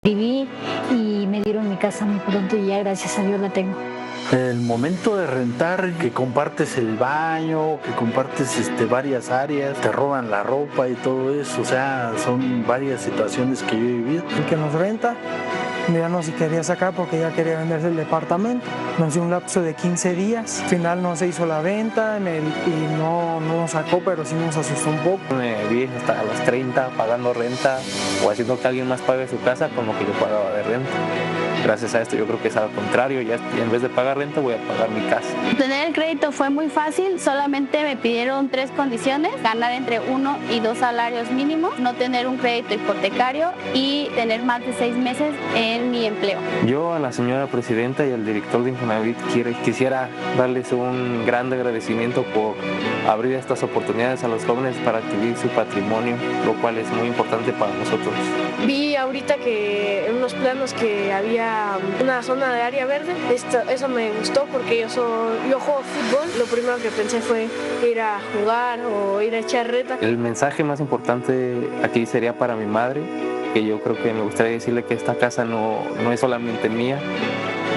Viví y me dieron mi casa muy pronto y ya gracias a Dios la tengo. El momento de rentar, que compartes el baño, que compartes varias áreas, te roban la ropa y todo eso, o sea, son varias situaciones que yo he vivido. El que nos renta ya no se quería sacar porque ya quería venderse el departamento. Nos dio un lapso de 15 días, al final no se hizo la venta y no nos sacó, pero sí nos asustó un poco. Me vi hasta los 30 pagando renta o haciendo que alguien más pague su casa con lo que yo pagaba de renta. Gracias a esto yo creo que es al contrario, ya en vez de pagar renta voy a pagar mi casa. Obtener el crédito fue muy fácil, solamente me pidieron 3 condiciones: ganar entre 1 y 2 salarios mínimos, no tener un crédito hipotecario y tener más de 6 meses en mi empleo. Yo a la señora presidenta y al director de Infonavit quisiera darles un gran agradecimiento por abrir estas oportunidades a los jóvenes para adquirir su patrimonio, lo cual es muy importante para nosotros. Vi ahorita que en unos planos que había una zona de área verde, eso me gustó porque yo juego fútbol, lo primero que pensé fue ir a jugar o ir a echar reta. El mensaje más importante aquí sería para mi madre, que yo creo que me gustaría decirle que esta casa no es solamente mía,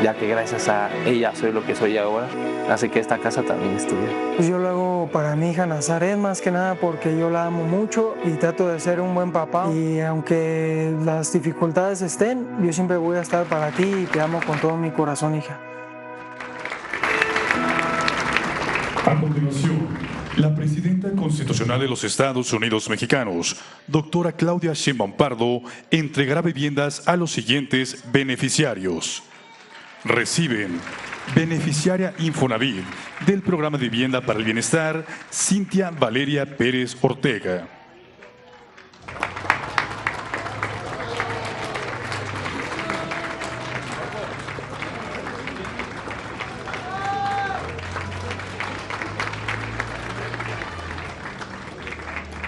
ya que gracias a ella soy lo que soy ahora, así que esta casa también es tuya. Pues yo lo hago para mi hija Nazaret, más que nada porque yo la amo mucho y trato de ser un buen papá, y aunque las dificultades estén, yo siempre voy a estar para ti y te amo con todo mi corazón, hija. A continuación, la presidenta constitucional de los Estados Unidos mexicanos, doctora Claudia Sheinbaum Pardo, entregará viviendas a los siguientes beneficiarios. Reciben beneficiaria Infonavit del programa de vivienda para el bienestar, Cintia Valeria Pérez Ortega.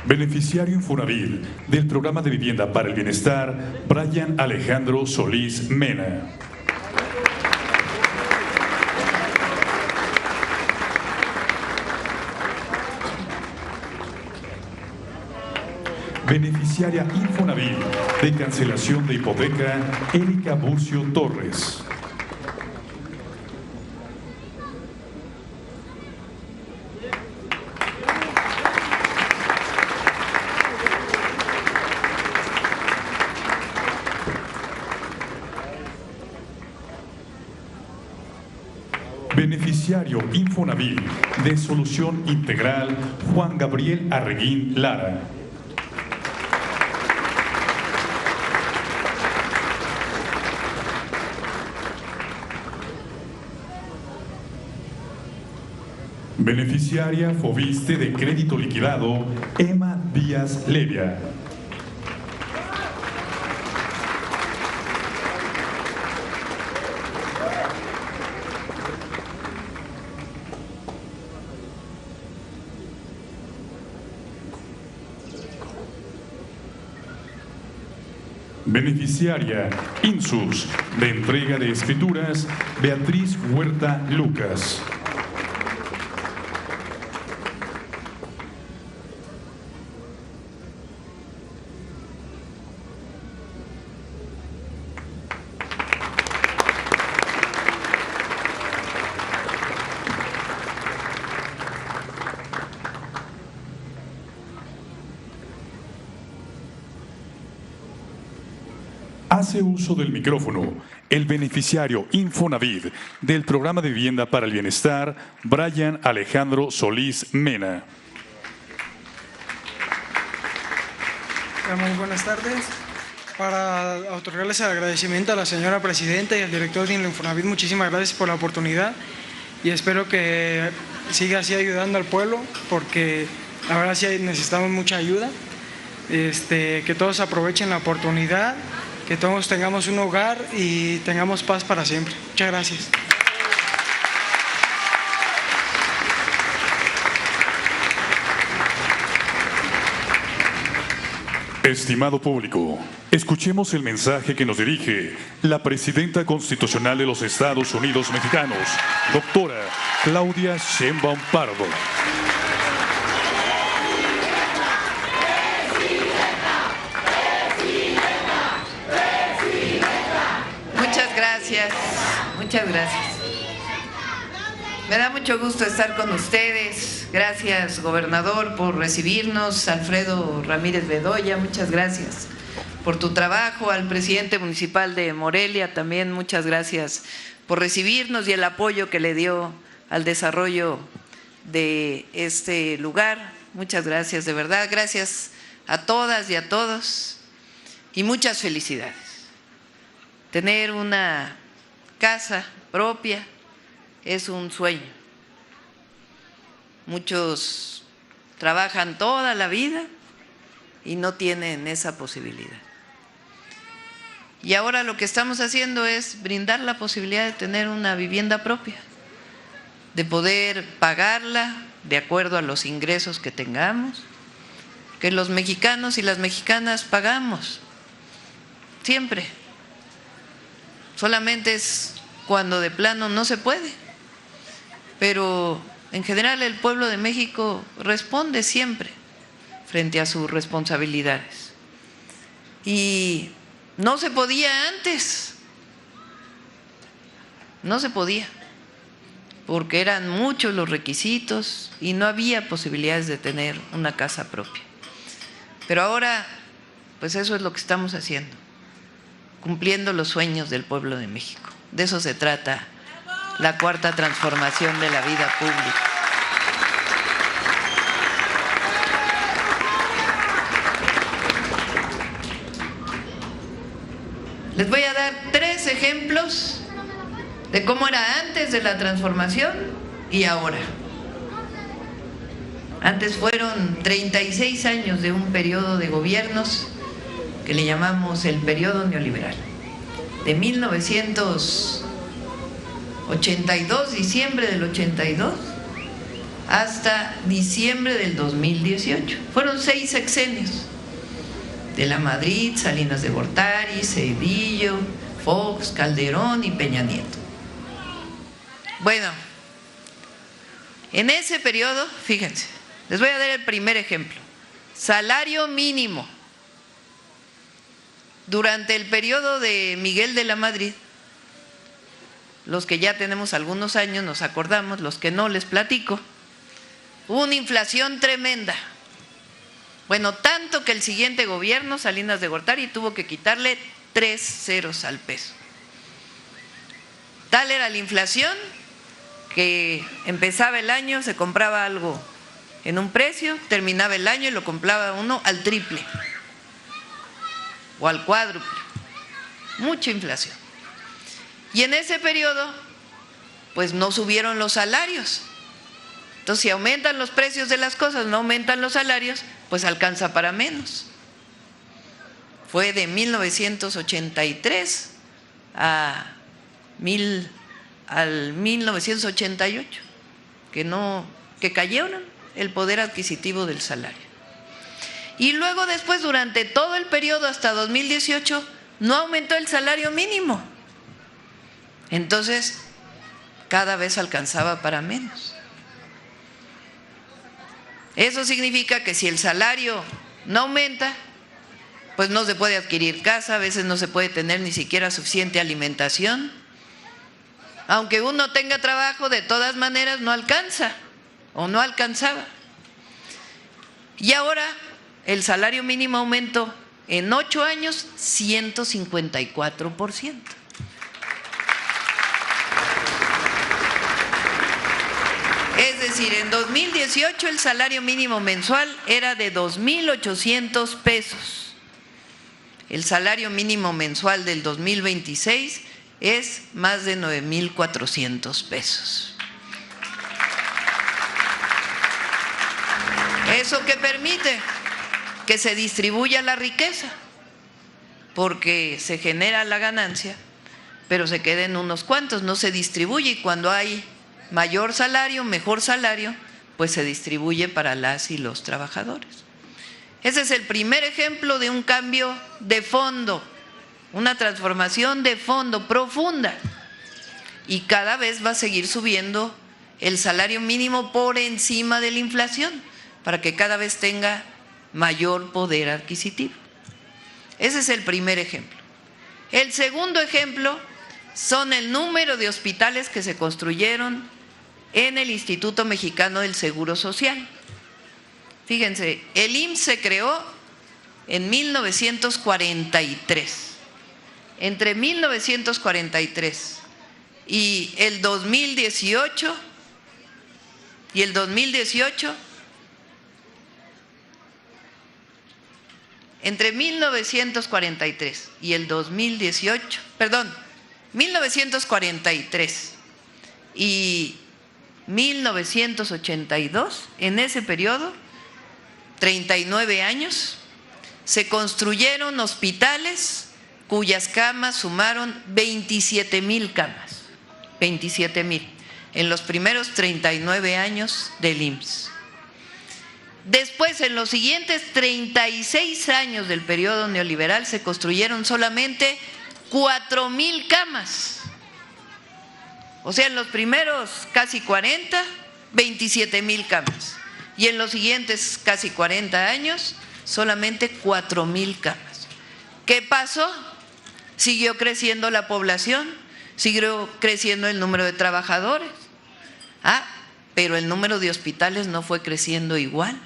Beneficiario Infonavit del programa de vivienda para el bienestar, Brian Alejandro Solís Mena. Beneficiaria Infonavit de cancelación de hipoteca, Erika Bucio Torres. Beneficiario Infonavit de solución integral, Juan Gabriel Arreguín Lara. Beneficiaria Fobiste de crédito liquidado, Emma Díaz Levia. Beneficiaria Insus de entrega de escrituras, Beatriz Huerta Lucas. Hace uso del micrófono el beneficiario Infonavit del programa de vivienda para el bienestar, Brian Alejandro Solís Mena. Muy buenas tardes. Para otorgarles el agradecimiento a la señora presidenta y al director de Infonavit, muchísimas gracias por la oportunidad y espero que siga así ayudando al pueblo, porque la verdad sí necesitamos mucha ayuda. Que todos aprovechen la oportunidad, que todos tengamos un hogar y tengamos paz para siempre. Muchas gracias. Estimado público, escuchemos el mensaje que nos dirige la presidenta constitucional de los Estados Unidos mexicanos, doctora Claudia Sheinbaum Pardo. Muchas gracias. Me da mucho gusto estar con ustedes. Gracias, gobernador, por recibirnos. Alfredo Ramírez Bedoya, muchas gracias por tu trabajo. Al presidente municipal de Morelia también, muchas gracias por recibirnos y el apoyo que le dio al desarrollo de este lugar. Muchas gracias, de verdad. Gracias a todas y a todos y muchas felicidades. Tener una casa propia es un sueño. Muchos trabajan toda la vida y no tienen esa posibilidad. Y ahora lo que estamos haciendo es brindar la posibilidad de tener una vivienda propia, de poder pagarla de acuerdo a los ingresos que tengamos, que los mexicanos y las mexicanas pagamos, siempre. Solamente es cuando de plano no se puede, pero en general el pueblo de México responde siempre frente a sus responsabilidades. Y no se podía antes, no se podía, porque eran muchos los requisitos y no había posibilidades de tener una casa propia. Pero ahora, pues eso es lo que estamos haciendo, cumpliendo los sueños del pueblo de México. De eso se trata la cuarta transformación de la vida pública. Les voy a dar 3 ejemplos de cómo era antes de la transformación y ahora. Antes fueron 36 años de un periodo de gobiernos que le llamamos el periodo neoliberal, de 1982, diciembre del 82, hasta diciembre del 2018. Fueron 6 sexenios. De la Madrid, Salinas de Gortari, Cedillo, Fox, Calderón y Peña Nieto. Bueno, en ese periodo, fíjense, les voy a dar el primer ejemplo. Salario mínimo. Durante el periodo de Miguel de la Madrid, los que ya tenemos algunos años nos acordamos, los que no les platico, hubo una inflación tremenda. Bueno, tanto que el siguiente gobierno, Salinas de Gortari, tuvo que quitarle 3 ceros al peso. Tal era la inflación que empezaba el año, se compraba algo en un precio, terminaba el año y lo compraba uno al triple o al cuádruple. Mucha inflación. Y en ese periodo, pues no subieron los salarios. Entonces, si aumentan los precios de las cosas, no aumentan los salarios, pues alcanza para menos. Fue de 1983 al 1988 que cayeron el poder adquisitivo del salario. Y luego después, durante todo el periodo hasta 2018, no aumentó el salario mínimo. Entonces, cada vez alcanzaba para menos. Eso significa que si el salario no aumenta, pues no se puede adquirir casa, a veces no se puede tener ni siquiera suficiente alimentación. Aunque uno tenga trabajo, de todas maneras no alcanza o no alcanzaba. Y ahora el salario mínimo aumentó en 8 años 154%. Es decir, en 2018 el salario mínimo mensual era de 2.800 pesos. El salario mínimo mensual del 2026 es más de 9.400 pesos. ¿Eso qué permite? Que se distribuya la riqueza, porque se genera la ganancia, pero se queda en unos cuantos, no se distribuye, y cuando hay mayor salario, mejor salario, pues se distribuye para las y los trabajadores. Ese es el primer ejemplo de un cambio de fondo, una transformación de fondo profunda, y cada vez va a seguir subiendo el salario mínimo por encima de la inflación, para que cada vez tenga mayor poder adquisitivo. Ese es el primer ejemplo. El segundo ejemplo son el número de hospitales que se construyeron en el Instituto Mexicano del Seguro Social. Fíjense, el IMSS se creó en 1943. Entre 1943 y el 2018, entre 1943 y el 2018, perdón, 1943 y 1982, en ese periodo, 39 años, se construyeron hospitales cuyas camas sumaron 27,000 camas, 27,000, en los primeros 39 años del IMSS. Después, en los siguientes 36 años del periodo neoliberal, se construyeron solamente 4,000 camas. O sea, en los primeros casi 40, 27,000 camas. Y en los siguientes casi 40 años, solamente 4,000 camas. ¿Qué pasó? Siguió creciendo la población, siguió creciendo el número de trabajadores. Pero el número de hospitales no fue creciendo igual.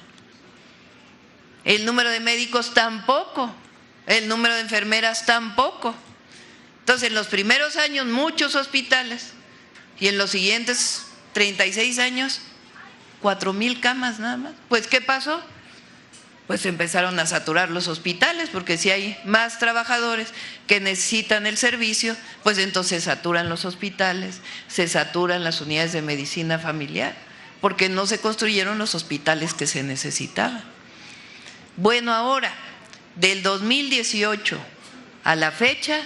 El número de médicos tampoco, el número de enfermeras tampoco. Entonces, en los primeros años muchos hospitales y en los siguientes 36 años 4,000 camas nada más. Pues, ¿qué pasó? Pues empezaron a saturar los hospitales, porque si hay más trabajadores que necesitan el servicio, pues entonces se saturan los hospitales, se saturan las unidades de medicina familiar, porque no se construyeron los hospitales que se necesitaban. Bueno, ahora, del 2018 a la fecha,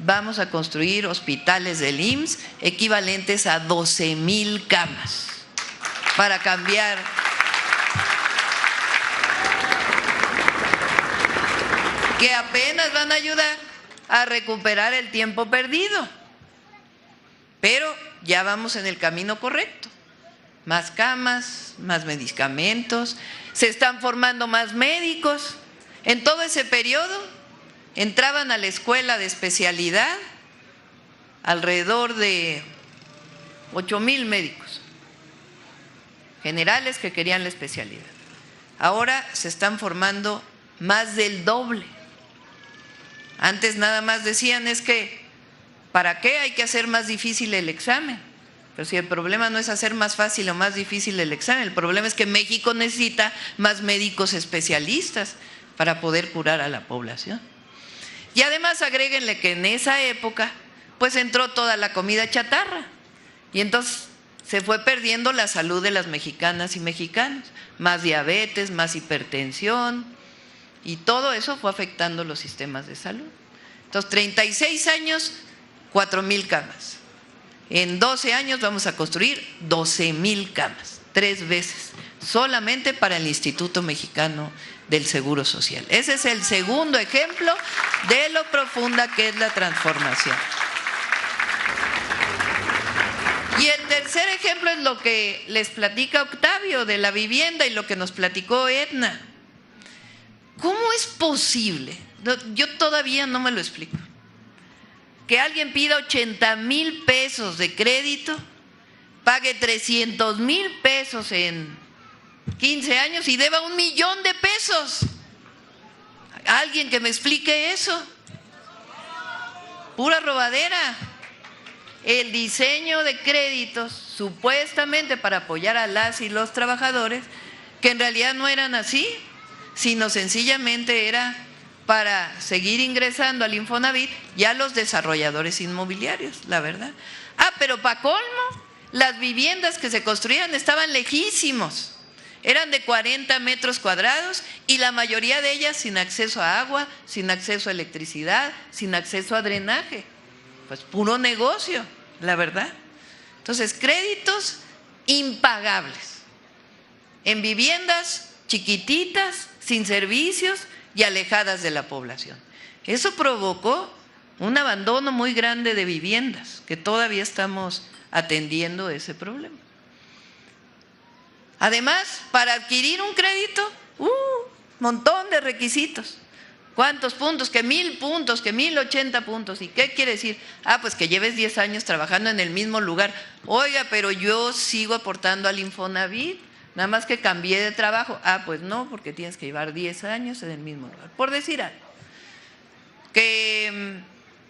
vamos a construir hospitales del IMSS equivalentes a 12,000 camas para cambiar que apenas van a ayudar a recuperar el tiempo perdido. Pero ya vamos en el camino correcto. Más camas, más medicamentos, se están formando más médicos. En todo ese periodo entraban a la escuela de especialidad alrededor de 8,000 médicos generales que querían la especialidad. Ahora se están formando más del doble. Antes nada más decían es que ¿para qué hay que hacer más difícil el examen? Pero si el problema no es hacer más fácil o más difícil el examen, el problema es que México necesita más médicos especialistas para poder curar a la población. Y además agréguenle que en esa época pues entró toda la comida chatarra y entonces se fue perdiendo la salud de las mexicanas y mexicanos, más diabetes, más hipertensión, y todo eso fue afectando los sistemas de salud. Entonces, 36 años, 4,000 camas. En 12 años vamos a construir 12,000 camas, 3 veces, solamente para el Instituto Mexicano del Seguro Social. Ese es el segundo ejemplo de lo profunda que es la transformación. Y el tercer ejemplo es lo que les platica Octavio de la vivienda y lo que nos platicó Edna. ¿Cómo es posible? Yo todavía no me lo explico. Que alguien pida 80,000 pesos de crédito, pague 300,000 pesos en 15 años y deba 1,000,000 de pesos. ¿Alguien que me explique eso? Pura robadera. El diseño de créditos, supuestamente para apoyar a las y los trabajadores, que en realidad no eran así, sino sencillamente era para seguir ingresando al Infonavit y a los desarrolladores inmobiliarios, la verdad. Pero para colmo, las viviendas que se construían estaban lejísimos, eran de 40 metros cuadrados y la mayoría de ellas sin acceso a agua, sin acceso a electricidad, sin acceso a drenaje. Pues puro negocio, la verdad. Entonces, créditos impagables en viviendas chiquititas, sin servicios y alejadas de la población. Eso provocó un abandono muy grande de viviendas, que todavía estamos atendiendo ese problema. Además, para adquirir un crédito, montón de requisitos. ¿Cuántos puntos? Que 1000 puntos, que 1080 puntos. ¿Y qué quiere decir? Ah, pues que lleves 10 años trabajando en el mismo lugar. Oiga, pero yo sigo aportando al Infonavit, nada más que cambié de trabajo. Ah, pues no, porque tienes que llevar 10 años en el mismo lugar. Por decir algo. Que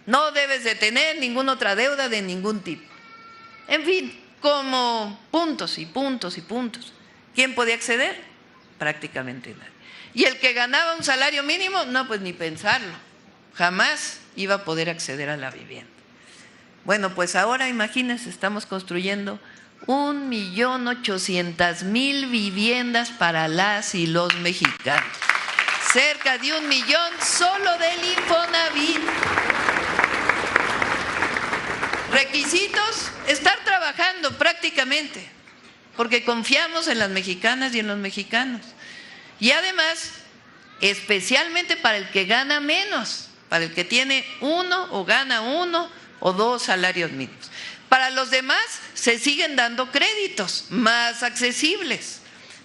no debes de tener ninguna otra deuda de ningún tipo. En fin, como puntos y puntos y puntos. ¿Quién podía acceder? Prácticamente nadie. Y el que ganaba un salario mínimo, no, pues ni pensarlo. Jamás iba a poder acceder a la vivienda. Bueno, pues ahora imagínense, estamos construyendo 1.800.000 viviendas para las y los mexicanos. Cerca de 1 millón solo del Infonavit. Requisitos, estar trabajando prácticamente, porque confiamos en las mexicanas y en los mexicanos. Y además, especialmente para el que gana menos, para el que tiene 1 o gana 1 o 2 salarios mínimos. Para los demás se siguen dando créditos más accesibles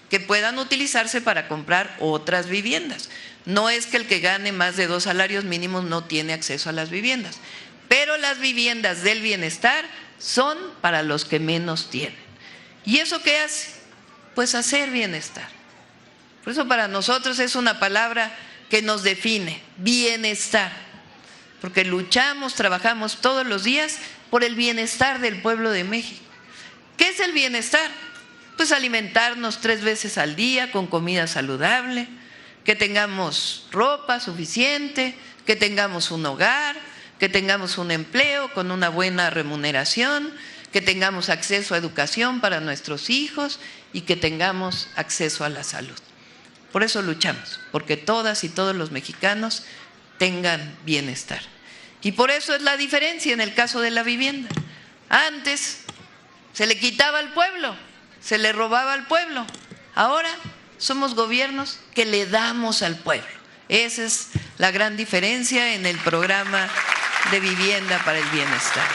que puedan utilizarse para comprar otras viviendas. No es que el que gane más de 2 salarios mínimos no tiene acceso a las viviendas, pero las viviendas del bienestar son para los que menos tienen. ¿Y eso qué hace? Pues hacer bienestar. Por eso para nosotros es una palabra que nos define, bienestar, porque luchamos, trabajamos todos los días por el bienestar del pueblo de México. ¿Qué es el bienestar? Pues alimentarnos 3 veces al día con comida saludable, que tengamos ropa suficiente, que tengamos un hogar, que tengamos un empleo con una buena remuneración, que tengamos acceso a educación para nuestros hijos y que tengamos acceso a la salud. Por eso luchamos, porque todas y todos los mexicanos tengan bienestar. Y por eso es la diferencia en el caso de la vivienda. Antes se le quitaba al pueblo, se le robaba al pueblo. Ahora somos gobiernos que le damos al pueblo. Esa es la gran diferencia en el programa de vivienda para el bienestar.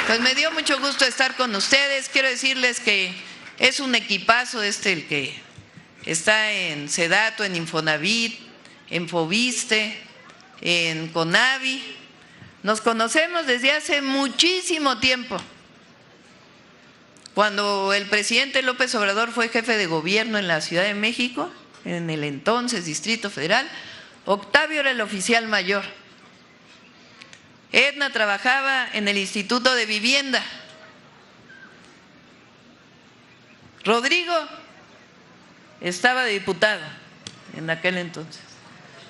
Pues me dio mucho gusto estar con ustedes. Quiero decirles que es un equipazo el que está en Sedato, en Infonavit, en Foviste, en Conavi. Nos conocemos desde hace muchísimo tiempo. Cuando el presidente López Obrador fue jefe de gobierno en la Ciudad de México, en el entonces Distrito Federal, Octavio era el oficial mayor. Edna trabajaba en el Instituto de Vivienda. Rodrigo estaba de diputado en aquel entonces.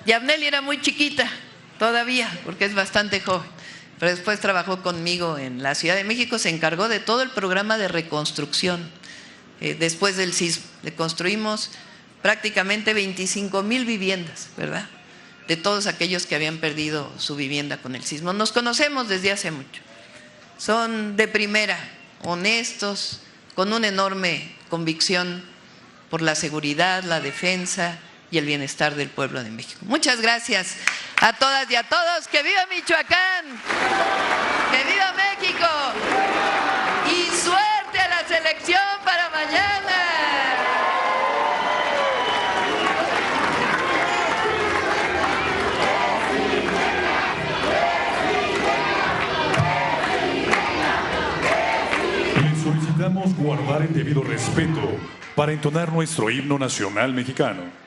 Yabneli era muy chiquita todavía, porque es bastante joven, pero después trabajó conmigo en la Ciudad de México, se encargó de todo el programa de reconstrucción. Después del sismo, le construimos prácticamente 25,000 viviendas, ¿verdad? De todos aquellos que habían perdido su vivienda con el sismo. Nos conocemos desde hace mucho. Son de primera, honestos, con una enorme convicción por la seguridad, la defensa y el bienestar del pueblo de México. Muchas gracias a todas y a todos. ¡Que viva Michoacán! ¡Que viva México! ¡Y suerte a la selección para mañana! Les solicitamos guardar el debido respeto para entonar nuestro himno nacional mexicano.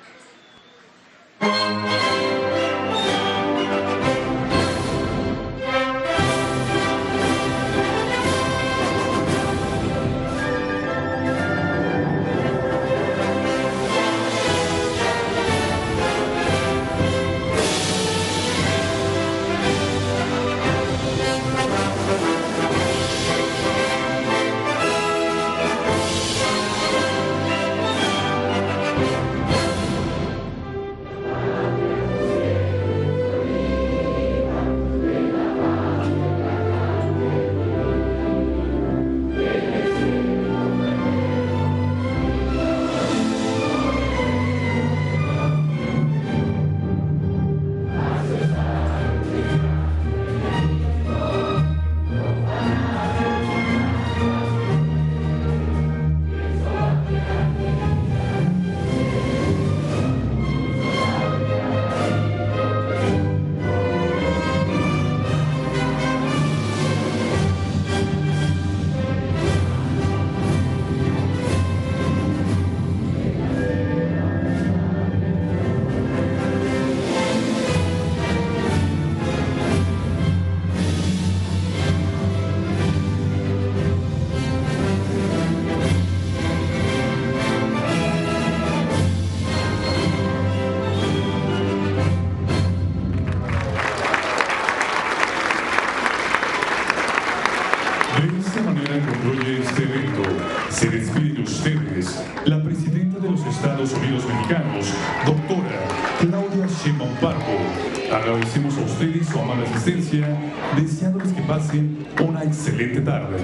Estados Unidos Mexicanos, doctora Claudia Sheinbaum Pardo. Agradecemos a ustedes su amable asistencia, deseándoles que pasen una excelente tarde.